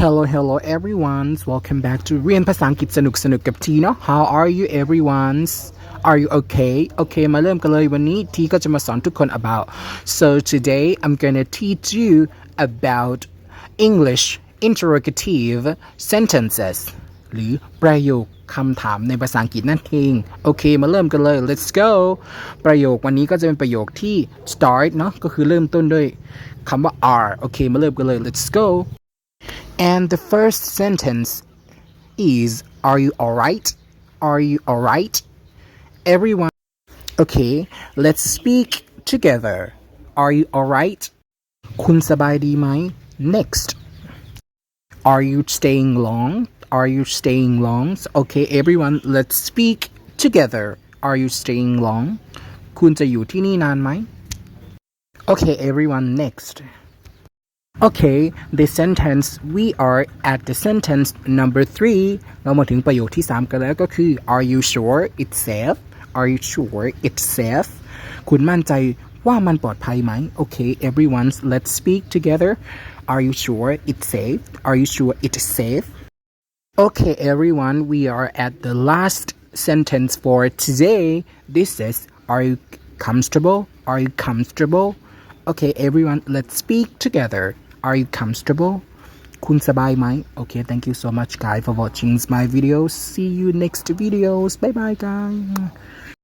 Hello everyone welcome back to เรียนภาษาอังกฤษสนุกกับทีเนาะ How are you everyone Are you okay โอเคมาเริ่มกันเลยวันนี้ทีก็จะมาสอนทุกคน about so today I'm gonna teach you about English interrogative sentences หรือประโยคคำถามในภาษาอังกฤษนั่นเองโอเคมาเริ่มกันเลย let's go ประโยควันนี้ก็จะเป็นประโยคที่ start เนาะก็คือเริ่มต้นด้วยคำว่า are โอเคมาเริ่มกันเลย let's go and the first sentence is are you alright are you alright everyone okay let's speak together are you alright คุณสบายดีไหม next are you staying long are you staying long okay everyone let's speak together are you staying long คุณจะอยู่ที่นี่นานไหม okay everyone next okay the sentence we are at the sentence number 3เรามาถึงประโยคที่3กันแล้วก็คือ are you sure it's safe are you sure it's safe คุณมั่นใจว่ามันปลอดภัยไหม okay everyone let's speak together are you sure it's safe are you sure it's safe okay everyone we are at the last sentence for today this is are you comfortable are you comfortable okay everyone let's speak together are you comfortable คุณสบายไหม okay thank you so much guys for watching my videos see you next videos bye bye guys